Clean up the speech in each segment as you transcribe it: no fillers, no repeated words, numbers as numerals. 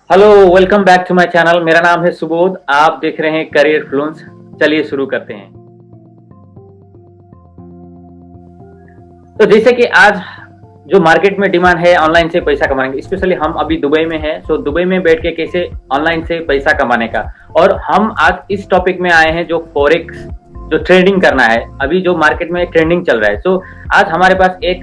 Hello, welcome back to my channel. मेरा नाम है सुबोध। आप देख रहे हैं करियर फ्लुएंस। चलिए शुरू करते हैं। तो जैसे कि आज जो मार्केट में डिमांड है ऑनलाइन से पैसा कमाने की, स्पेशली हम अभी दुबई में हैं। सो दुबई में बैठ के कैसे ऑनलाइन से पैसा कमाने का, और हम आज इस टॉपिक में आए हैं जो फॉरेक्स, जो ट्रेडिंग करना है। अभी जो मार्केट में ट्रेंडिंग चल रहा है। सो आज हमारे पास एक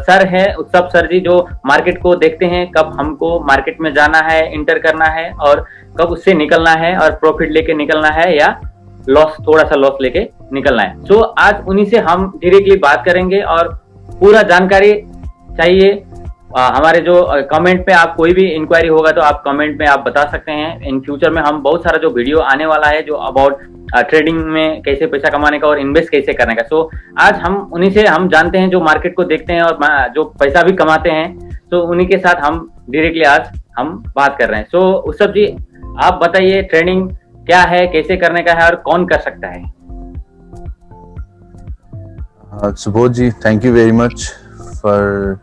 सर है, उत्सव सर जी, जो मार्केट को देखते हैं कब हमको मार्केट में जाना है, इंटर करना है, और कब उससे निकलना है और प्रॉफिट लेके निकलना है या लॉस, थोड़ा सा लॉस लेके निकलना है। सो आज उन्हीं से हम डायरेक्टली बात करेंगे और पूरा जानकारी चाहिए। हमारे जो कमेंट पे आप कोई भी इंक्वायरी होगा तो आप कमेंट में आप बता सकते हैं। इन फ्यूचर में हम बहुत सारा जो वीडियो आने वाला है जो अबाउट ट्रेडिंग में कैसे पैसा कमाने का और इन्वेस्ट कैसे करने का। सो आज हम उन्हीं से हम जानते हैं जो मार्केट को देखते हैं और जो पैसा भी कमाते हैं। तो उन्हीं के साथ हम डायरेक्टली आज हम बात कर रहे हैं। सो उत्सव जी, आप बताइए ट्रेडिंग क्या है, कैसे करने का है और कौन कर सकता है। Subodh ji, thank you very much for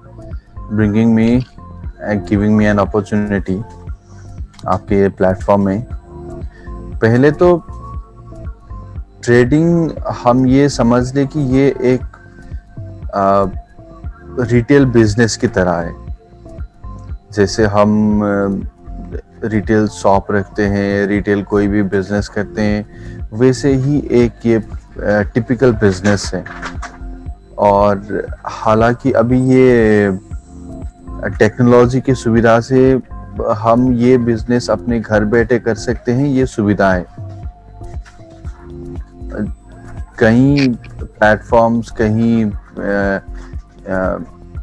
bringing me and giving me an opportunity आपके ये प्लेटफॉर्म में। पहले तो ट्रेडिंग हम ये समझ लें कि ये एक रिटेल बिजनेस की तरह है। जैसे हम रिटेल शॉप रखते हैं, रिटेल कोई भी बिजनेस करते हैं, वैसे ही एक ये टिपिकल बिजनेस है। और हालांकि अभी ये टेक्नोलॉजी की सुविधा से हम ये बिजनेस अपने घर बैठे कर सकते हैं, ये सुविधा है। कहीं प्लेटफॉर्म्स, कहीं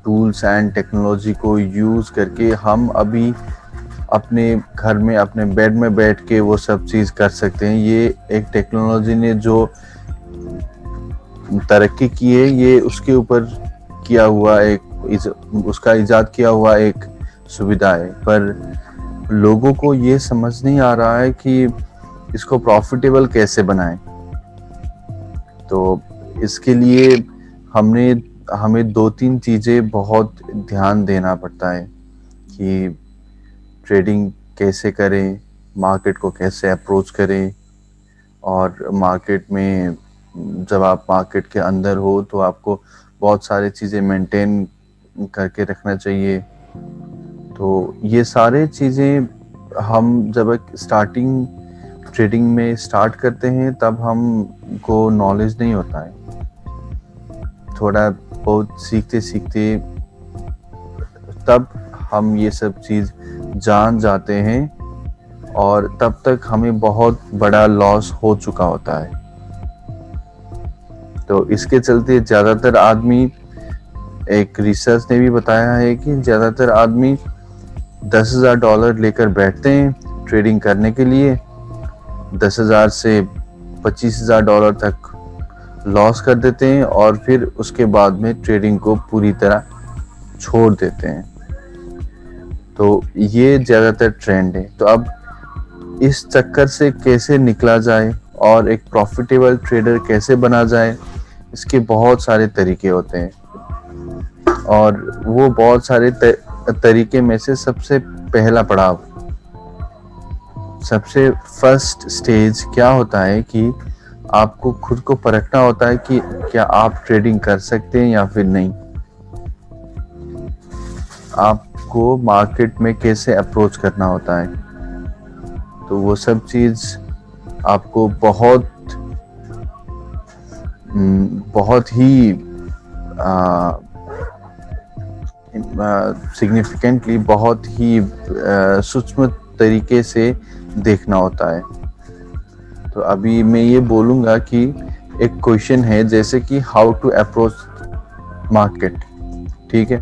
टूल्स एंड टेक्नोलॉजी को यूज करके हम अभी अपने घर में अपने बेड में बैठ के वो सब चीज कर सकते हैं। ये एक टेक्नोलॉजी ने जो तरक्की की है, ये उसके ऊपर किया हुआ उसका इजाद किया हुआ एक सुविधा है। पर लोगों को ये समझ नहीं आ रहा है कि इसको प्रॉफिटेबल कैसे बनाएं। तो इसके लिए हमें 2-3 चीजें बहुत ध्यान देना पड़ता है कि ट्रेडिंग कैसे करें, मार्केट को कैसे अप्रोच करें, और मार्केट में जब आप मार्केट के अंदर हो तो आपको बहुत सारी चीज़ें मेंटेन करके रखना चाहिए। तो ये सारे चीज़ें हम जब स्टार्टिंग ट्रेडिंग में स्टार्ट करते हैं तब हमको नॉलेज नहीं होता है। थोड़ा बहुत सीखते सीखते तब हम ये सब चीज़ जान जाते हैं, और तब तक हमें बहुत बड़ा लॉस हो चुका होता है। तो इसके चलते ज़्यादातर आदमी, एक रिसर्च ने भी बताया है कि ज़्यादातर आदमी $10,000 लेकर बैठते हैं ट्रेडिंग करने के लिए। 10,000 से $25,000 तक लॉस कर देते हैं और फिर उसके बाद में ट्रेडिंग को पूरी तरह छोड़ देते हैं। तो ये ज़्यादातर ट्रेंड है। तो अब इस चक्कर से कैसे निकला जाए और एक प्रॉफिटेबल ट्रेडर कैसे बना जाए, इसके बहुत सारे तरीके होते हैं। और वो बहुत सारे तरीके में से सबसे पहला पड़ाव, सबसे फर्स्ट स्टेज क्या होता है कि आपको खुद को परखना होता है कि क्या आप ट्रेडिंग कर सकते हैं या फिर नहीं। आपको मार्केट में कैसे अप्रोच करना होता है। तो वो सब चीज़ आपको बहुत ही सिग्निफिकेंटली, बहुत ही सूक्ष्म तरीके से देखना होता है। तो अभी मैं ये बोलूँगा कि एक क्वेश्चन है, जैसे कि हाउ टू अप्रोच मार्केट। ठीक है,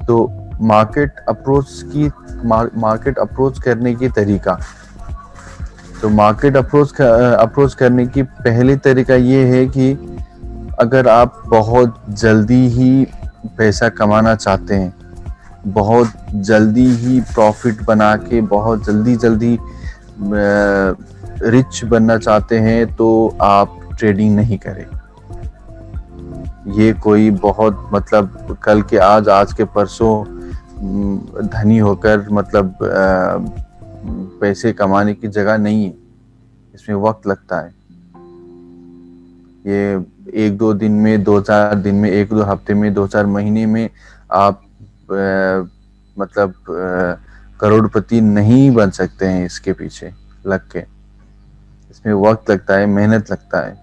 तो मार्केट अप्रोच करने की तरीका, तो मार्केट अप्रोच करने की पहली तरीका ये है कि अगर आप बहुत जल्दी ही पैसा कमाना चाहते हैं, बहुत जल्दी ही प्रॉफिट बना के बहुत जल्दी रिच बनना चाहते हैं, तो आप ट्रेडिंग नहीं करें। ये कोई बहुत मतलब कल के आज के परसों धनी होकर मतलब पैसे कमाने की जगह नहीं है। इसमें वक्त लगता है। ये 1-2 दिन में, 2-4 दिन में, 1-2 हफ्ते में, 2-4 महीने में आप मतलब करोड़पति नहीं बन सकते हैं इसके पीछे लग के। इसमें वक्त लगता है, मेहनत लगता है।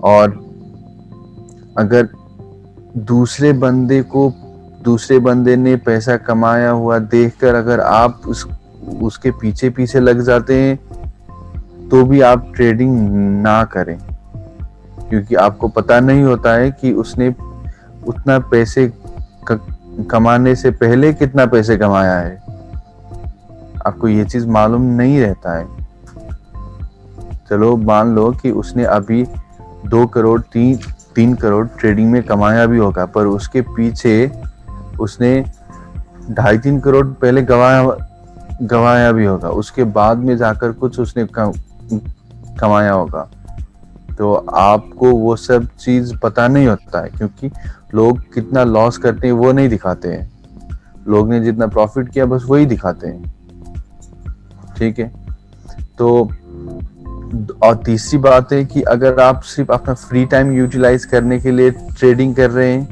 और अगर दूसरे बंदे ने पैसा कमाया हुआ देखकर अगर आप उसके पीछे पीछे लग जाते हैं तो भी आप ट्रेडिंग ना करें, क्योंकि आपको पता नहीं होता है कि उसने उतना पैसे कमाने से पहले कितना पैसे कमाया है। आपको ये चीज मालूम नहीं रहता है। चलो मान लो कि उसने अभी 2 करोड़ 3 करोड़ ट्रेडिंग में कमाया भी होगा, पर उसके पीछे उसने 2.5-3 करोड़ पहले गवाया भी होगा, उसके बाद में जाकर कुछ उसने कमाया होगा। तो आपको वो सब चीज पता नहीं होता है, क्योंकि लोग कितना लॉस करते हैं वो नहीं दिखाते हैं। लोग ने जितना प्रॉफिट किया बस वही दिखाते हैं। ठीक है। तो और तीसरी बात है कि अगर आप सिर्फ अपना फ्री टाइम यूटिलाइज करने के लिए ट्रेडिंग कर रहे हैं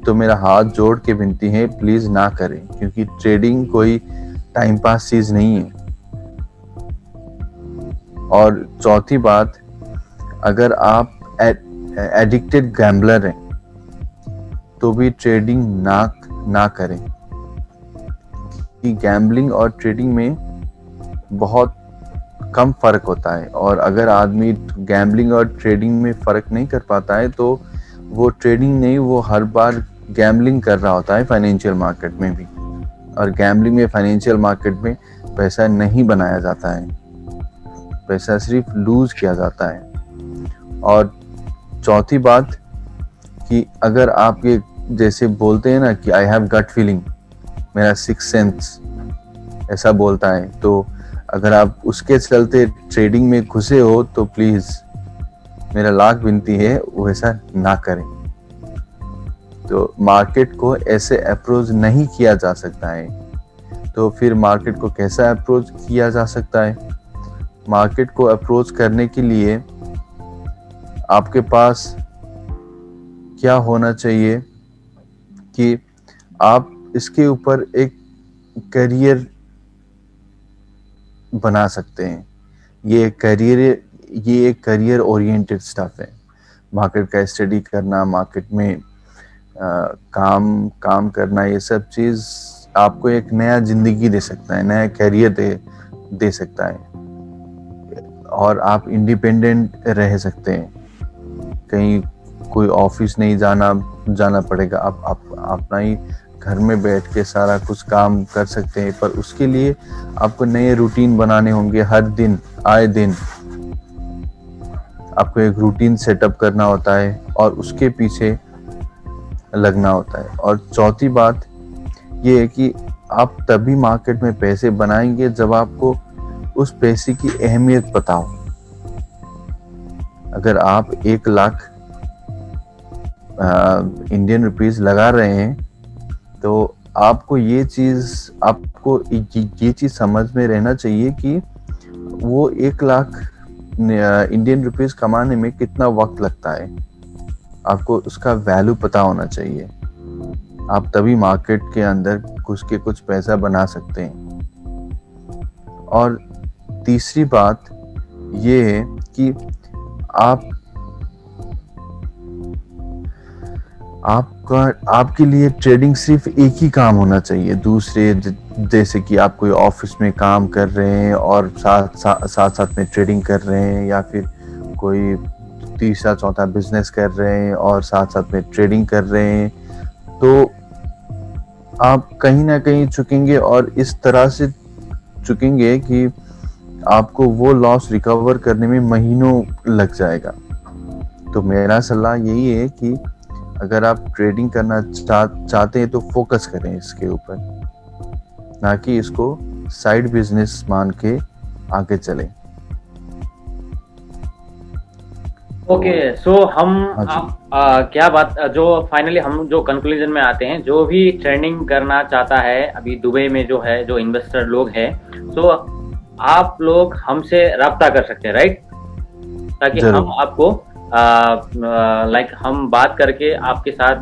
तो मेरा हाथ जोड़ के विनती है, प्लीज ना करें, क्योंकि ट्रेडिंग कोई टाइम पास चीज नहीं है। और चौथी बात, अगर आप एडिक्टेड गैम्बलर हैं तो भी ट्रेडिंग ना करें, कि गैम्बलिंग और ट्रेडिंग में बहुत कम फर्क होता है। और अगर आदमी गैम्बलिंग और ट्रेडिंग में फर्क नहीं कर पाता है तो वो ट्रेडिंग नहीं, वो हर बार गैम्बलिंग कर रहा होता है फाइनेंशियल मार्केट में भी। और गैम्बलिंग में, फाइनेंशियल मार्केट में पैसा नहीं बनाया जाता है, पैसा सिर्फ लूज किया जाता है। और चौथी बात कि अगर आप ये जैसे बोलते हैं ना कि आई हैव गट फीलिंग, मेरा सिक्स सेंस ऐसा बोलता है, तो अगर आप उसके चलते ट्रेडिंग में घुसे हो तो प्लीज मेरा लाख विनती है वैसा ना करें। तो मार्केट को ऐसे अप्रोच नहीं किया जा सकता है। तो फिर मार्केट को कैसा अप्रोच किया जा सकता है? मार्केट को अप्रोच करने के लिए आपके पास क्या होना चाहिए कि आप इसके ऊपर एक करियर बना सकते हैं। ये एक करियर ओरिएंटेड स्टफ है। मार्केट का स्टडी करना, मार्केट में काम करना, ये सब चीज आपको एक नया जिंदगी दे सकता है, नया करियर दे सकता है। और आप इंडिपेंडेंट रह सकते हैं, कहीं कोई ऑफिस नहीं जाना पड़ेगा। आप अपना ही घर में बैठ के सारा कुछ काम कर सकते हैं। पर उसके लिए आपको नए रूटीन बनाने होंगे। हर दिन, आए दिन आपको एक रूटीन सेटअप करना होता है और उसके पीछे लगना होता है। और चौथी बात ये है कि आप तभी मार्केट में पैसे बनाएंगे जब आपको उस पैसे की अहमियत पता हो। अगर आप 1 लाख इंडियन रुपीस लगा रहे हैं तो आपको ये चीज समझ में रहना चाहिए कि वो 1 लाख इंडियन रुपीस कमाने में कितना वक्त लगता है। आपको उसका वैल्यू पता होना चाहिए। आप तभी मार्केट के अंदर घुस के कुछ पैसा बना सकते हैं। और तीसरी बात ये है कि आपके लिए ट्रेडिंग सिर्फ एक ही काम होना चाहिए। दूसरे जैसे कि आप कोई ऑफिस में काम कर रहे हैं और साथ में ट्रेडिंग कर रहे हैं, या फिर कोई तीसरा चौथा बिजनेस कर रहे हैं और साथ में ट्रेडिंग कर रहे हैं, तो आप कहीं ना कहीं चुकेंगे। और इस तरह से चुकेंगे कि आपको वो लॉस रिकवर करने में महीनों लग जाएगा। तो मेरा सलाह यही है कि अगर आप ट्रेडिंग करना चाहते हैं तो फोकस करें इसके ऊपर, ना कि इसको साइड बिजनेस मान के आगे चलें। ओके, सो हम हाँ जी। क्या बात जो फाइनली हम जो कंक्लूजन में आते हैं, जो भी ट्रेडिंग करना चाहता है अभी दुबई में जो है, जो इन्वेस्टर लोग हैं, सो आप लोग हमसे राब्ता कर सकते हैं, राइट? ताकि हम जरूर। आपको लाइक हम बात करके आपके साथ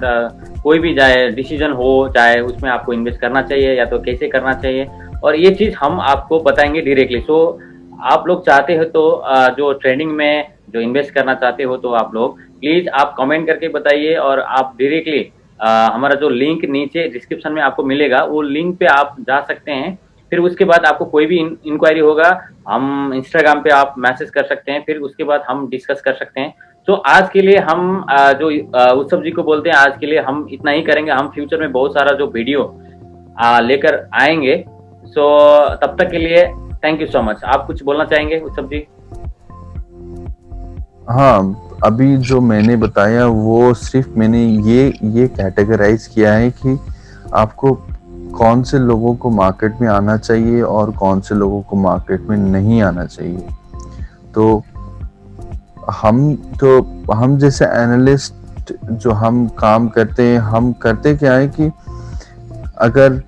कोई भी जाए डिसीजन हो, चाहे उसमें आपको इन्वेस्ट करना चाहिए या तो कैसे करना चाहिए, और ये चीज़ हम आपको बताएंगे डायरेक्टली। सो आप लोग चाहते हो तो जो ट्रेडिंग में जो इन्वेस्ट करना चाहते हो तो आप लोग प्लीज़ आप कमेंट करके बताइए, और आप डायरेक्टली हमारा जो लिंक नीचे डिस्क्रिप्शन में आपको मिलेगा वो लिंक पे आप जा सकते हैं। फिर उसके बाद आपको कोई भी इंक्वायरी होगा, हम इंस्टाग्राम पे आप मैसेज कर सकते हैं, फिर उसके बाद हम डिस्कस कर सकते हैं। तो आज के लिए हम जो उत्सव जी को बोलते हैं, आज के लिए हम इतना ही करेंगे। हम फ्यूचर में बहुत सारा जो वीडियो लेकर आएंगे। सो तब तक के लिए थैंक यू सो मच। आप कुछ बोलना चाहेंगे उत्सव जी? हाँ, अभी जो मैंने बताया वो सिर्फ मैंने ये कैटेगराइज किया है कि आपको कौन से लोगों को मार्केट में आना चाहिए और कौन से लोगों को मार्केट में नहीं आना चाहिए। तो हम जैसे एनालिस्ट जो हम काम करते हैं, हम करते क्या है कि अगर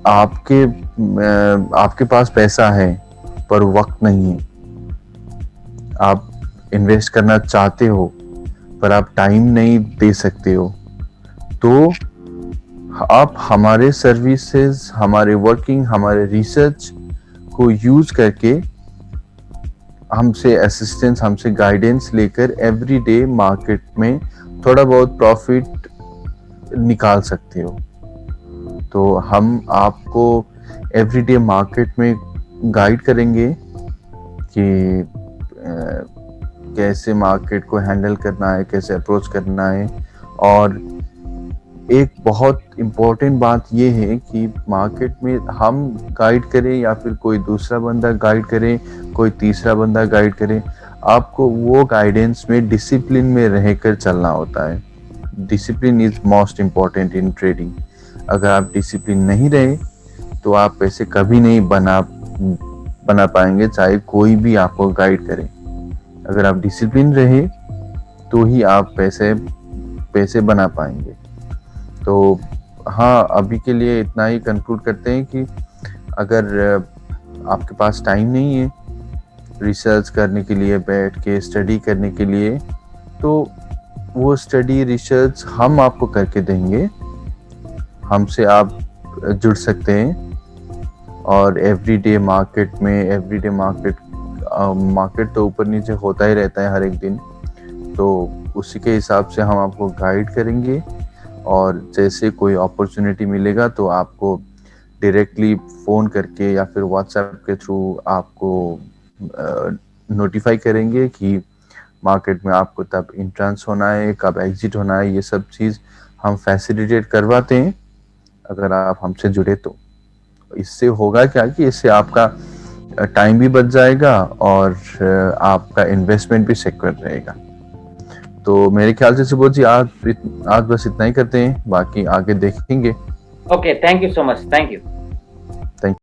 आपके पास पैसा है पर वक्त नहीं है, आप इन्वेस्ट करना चाहते हो पर आप टाइम नहीं दे सकते हो, तो आप हमारे सर्विसेज, हमारे वर्किंग, हमारे रिसर्च को यूज करके हमसे असिस्टेंस, हमसे गाइडेंस लेकर एवरीडे मार्केट में थोड़ा बहुत प्रॉफिट निकाल सकते हो। तो हम आपको एवरीडे मार्केट में गाइड करेंगे कि कैसे मार्केट को हैंडल करना है, कैसे अप्रोच करना है। और एक बहुत इम्पोर्टेंट बात ये है कि मार्केट में हम गाइड करें या फिर कोई दूसरा बंदा गाइड करे, कोई तीसरा बंदा गाइड करे, आपको वो गाइडेंस में डिसिप्लिन में रहकर चलना होता है। Discipline is most important in trading. अगर आप डिसिप्लिन नहीं रहे तो आप पैसे कभी नहीं बना पाएंगे, चाहे कोई भी आपको गाइड करे। अगर आप डिसिप्लिन रहे तो ही आप पैसे बना पाएंगे। तो हाँ, अभी के लिए इतना ही कंक्लूड करते हैं कि अगर आपके पास टाइम नहीं है रिसर्च करने के लिए, बैठ के स्टडी करने के लिए, तो वो स्टडी रिसर्च हम आपको करके देंगे। हमसे आप जुड़ सकते हैं और एवरीडे मार्केट तो ऊपर नीचे होता ही रहता है हर एक दिन, तो उसी के हिसाब से हम आपको गाइड करेंगे। और जैसे कोई अपॉर्चुनिटी मिलेगा तो आपको डायरेक्टली फ़ोन करके या फिर व्हाट्सएप के थ्रू आपको नोटिफाई करेंगे कि मार्केट में आपको तब इंट्रेंस होना है, कब एग्जिट होना है। ये सब चीज़ हम फैसिलिटेट करवाते हैं अगर आप हमसे जुड़े तो। इससे होगा क्या कि इससे आपका टाइम भी बच जाएगा और आपका इन्वेस्टमेंट भी सिक्योर रहेगा। तो मेरे ख्याल से सुबोध जी आज बस इतना ही करते हैं, बाकी आगे देखेंगे। Okay, thank you so much, thank you. Thank